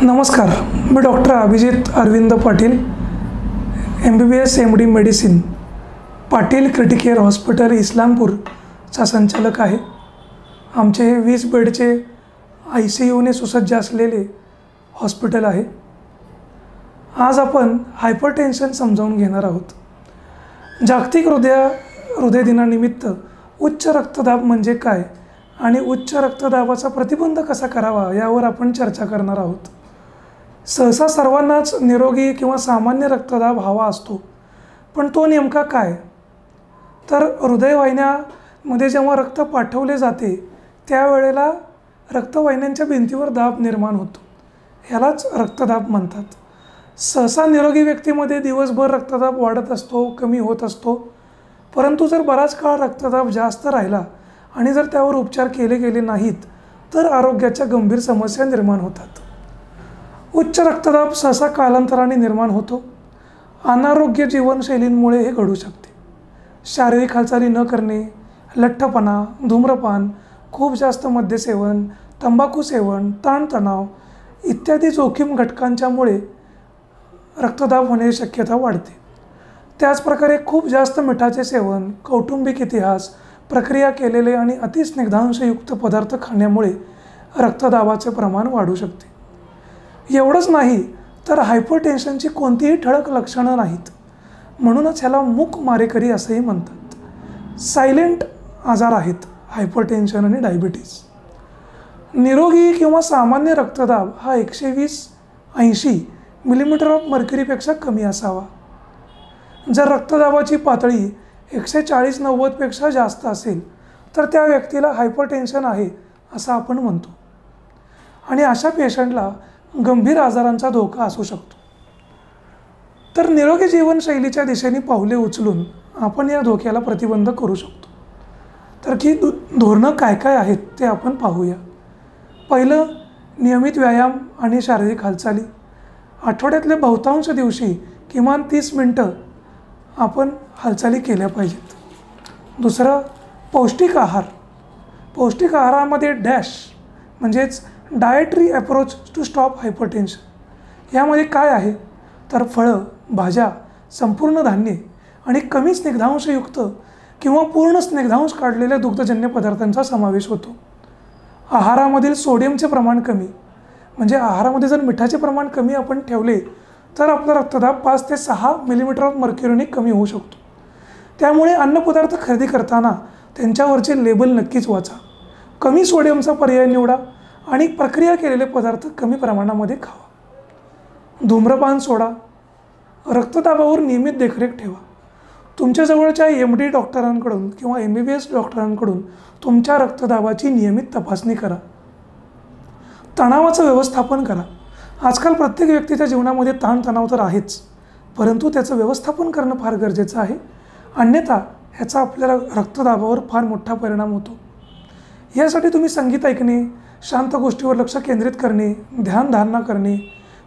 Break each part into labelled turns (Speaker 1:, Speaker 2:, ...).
Speaker 1: नमस्कार, मी doctor Abhijit Arvind Patil, MBBS MD medicine, Patil criticare hospital इस्लामपूरचा संचालक आहे. आमचे 20 बेडचे ICUने सुसज्ज असलेले हॉस्पिटल आहे. आज आपण हायपरटेन्शन समजावून घेणार आहोत. जागतिक हृदय दिनानिमित्त उच्च रक्तदाब म्हणजे काय आणि उच्च रक्तदाबाचा प्रतिबंध कसा करावा यावर आपण चर्चा करणार आहोत. सहसा सर्वांनाच निरोगी किंवा सामान्य रक्तदाब हवा असतो, पण तो नेमका काय? तर हृदयवाहिन्यामध्ये जेव्हा रक्त पाठवले जाते त्यावेळेला रक्तवाहिन्यांच्या भिंतीवर दाब निर्माण होतो, ह्यालाच रक्तदाब म्हणतात. सहसा निरोगी व्यक्तीमध्ये दिवसभर रक्तदाब वाढत असतो, कमी होत असतो. परंतु जर बराच काळ रक्तदाब जास्त राहिला आणि जर त्यावर उपचार केले गेले नाहीत तर आरोग्याच्या गंभीर समस्या निर्माण होतात. उच्च रक्तदाब सहसा कालांतराने निर्माण होतो. अनारोग्य जीवनशैलींमुळे हे घडू शकते. शारीरिक हालचाली न करणे, लठ्ठपणा, धूम्रपान, खूप जास्त मद्यसेवन, तंबाखू सेवन, ताणतणाव इत्यादी जोखीम घटकांच्यामुळे रक्तदाब होण्याची शक्यता वाढते. त्याचप्रकारे खूप जास्त मिठाचे सेवन, कौटुंबिक इतिहास, प्रक्रिया केलेले आणि अतिस्निग्धांशयुक्त पदार्थ खाण्यामुळे रक्तदाबाचे प्रमाण वाढू शकते. एवढंच नाही तर हायपरटेन्शनची कोणतीही ठळक लक्षणं नाहीत, म्हणूनच ह्याला मूक मारेकरी असंही म्हणतात. सायलेंट आजार आहेत हायपरटेन्शन आणि डायबिटीज. निरोगी किंवा सामान्य रक्तदाब हा 120-80 मिलीमीटर ऑफ मर्क्युरीपेक्षा कमी असावा. जर रक्तदाबाची पातळी 140-90 पेक्षा जास्त असेल तर त्या व्यक्तीला हायपरटेन्शन आहे असं आपण म्हणतो आणि अशा पेशंटला गंभीर आजारांचा धोका असू शकतो. तर निरोगी जीवनशैलीच्या दिशेने पावले उचलून आपण या धोक्याला प्रतिबंध करू शकतो. तर की धोरणं काय काय आहेत ते आपण पाहूया. पहिलं, नियमित व्यायाम आणि शारीरिक हालचाली. आठवड्यातले बहुतांश दिवशी किमान 30 मिनटं आपण हालचाली केल्या पाहिजेत. दुसरं, पौष्टिक आहार. पौष्टिक आहारामध्ये डॅश म्हणजेच dietary approach to stop hypertension. यामध्ये काय आहे तर फळं, भाज्या, संपूर्ण धान्ये आणि कमी स्निग्धांशयुक्त किंवा पूर्ण स्निग्धांश काढलेल्या दुग्धजन्य पदार्थांचा समावेश होतो. आहारामधील सोडियमचे प्रमाण कमी, म्हणजे आहारामध्ये जर मिठाचे प्रमाण कमी आपण ठेवले तर आपला रक्तदाब 5 ते 6 मिलीमीटर ऑफ मर्क्युरीने कमी होऊ शकतो. त्यामुळे अन्नपदार्थ खरेदी करताना त्यांच्यावरचे लेबल नक्कीच वाचा. कमी सोडियमचा पर्याय निवडा आणि प्रक्रिया केलेले पदार्थ कमी प्रमाणामध्ये खावा. धूम्रपान सोडा. रक्तदाबावर नियमित देखरेख ठेवा. तुमच्या जवळच्या MD डॉक्टरांकडून किंवा MBBS डॉक्टरांकडून तुमच्या रक्तदाबाची नियमित तपासणी करा. तणावाचं व्यवस्थापन करा. आजकाल प्रत्येक व्यक्तीच्या जीवनामध्ये ताणतणाव तर आहेच, परंतु त्याचं व्यवस्थापन करणं फार गरजेचं आहे. अन्यथा ह्याचा आपल्याला रक्तदाबावर फार मोठा परिणाम होतो. यासाठी तुम्ही संगीत ऐकणे, शांत गोष्टीवर लक्ष केंद्रित करणे, ध्यानधारणा करणे,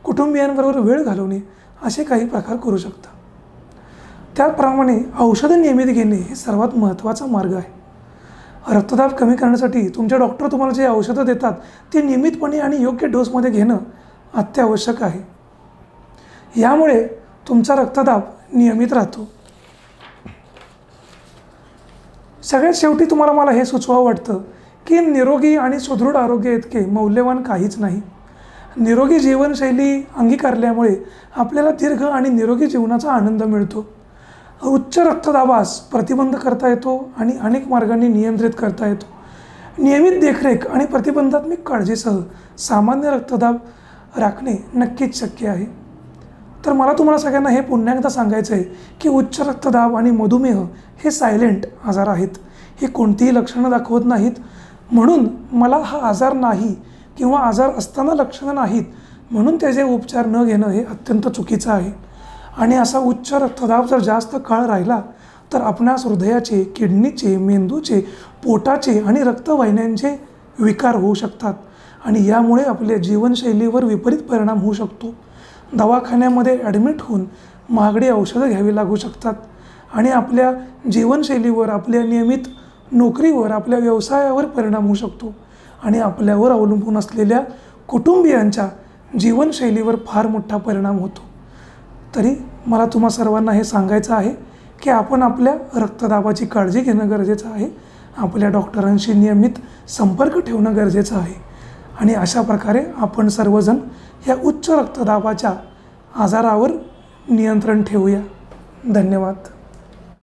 Speaker 1: कुटुंबियांबरोबर वेळ घालवणे असे काही प्रकार करू शकता. त्याप्रमाणे औषधं नियमित घेणे हे सर्वात महत्त्वाचा मार्ग आहे. रक्तदाब कमी करण्यासाठी तुमचे डॉक्टर तुम्हाला जे औषधं देतात ते नियमितपणे आणि योग्य डोसमध्ये घेणं अत्यावश्यक आहे. यामुळे तुमचा रक्तदाब नियमित राहतो. सगळ्यात शेवटी तुम्हाला मला हे सुचवावं वाटतं की निरोगी आणि सुदृढ आरोग्य इतके मौल्यवान काहीच नाही. निरोगी जीवनशैली अंगीकारल्यामुळे आपल्याला दीर्घ आणि निरोगी जीवनाचा आनंद मिळतो. उच्च रक्तदाबास प्रतिबंध करता येतो आणि अनेक मार्गांनी नियंत्रित करता येतो. नियमित देखरेख आणि प्रतिबंधात्मक काळजीसह सामान्य रक्तदाब राखणे नक्कीच शक्य आहे. तर मला तुम्हाला सगळ्यांना हे पुन्हा एकदा सांगायचं आहे की उच्च रक्तदाब आणि मधुमेह हे सायलेंट आजार आहेत. हे कोणतीही लक्षणं दाखवत नाहीत, म्हणून मला हा आजार नाही किंवा आजार असताना लक्षणं नाहीत म्हणून त्याचे उपचार न घेणं हे अत्यंत चुकीचं आहे. आणि असा उच्च रक्तदाब जर जास्त काळ राहिला तर आपणास हृदयाचे, किडनीचे, मेंदूचे, पोटाचे आणि रक्तवाहिन्यांचे विकार होऊ शकतात आणि यामुळे आपल्या जीवनशैलीवर विपरीत परिणाम होऊ शकतो. दवाखान्यामध्ये ॲडमिट होऊन महागडी औषधं घ्यावी लागू शकतात आणि आपल्या जीवनशैलीवर, आपल्या नियमित नोकरीवर, आपल्या व्यवसायावर परिणाम होऊ शकतो आणि आपल्यावर अवलंबून असलेल्या कुटुंबियांच्या जीवनशैलीवर फार मोठा परिणाम होतो. तरी मला तुम्हा सर्वांना हे सांगायचं आहे की आपण आपल्या रक्तदाबाची काळजी घेणं गरजेचं आहे. आपल्या डॉक्टरांशी नियमित संपर्क ठेवणं गरजेचं आहे आणि अशा प्रकारे आपण सर्वजण या उच्च रक्तदाबाच्या आजारावर नियंत्रण ठेवूया. धन्यवाद.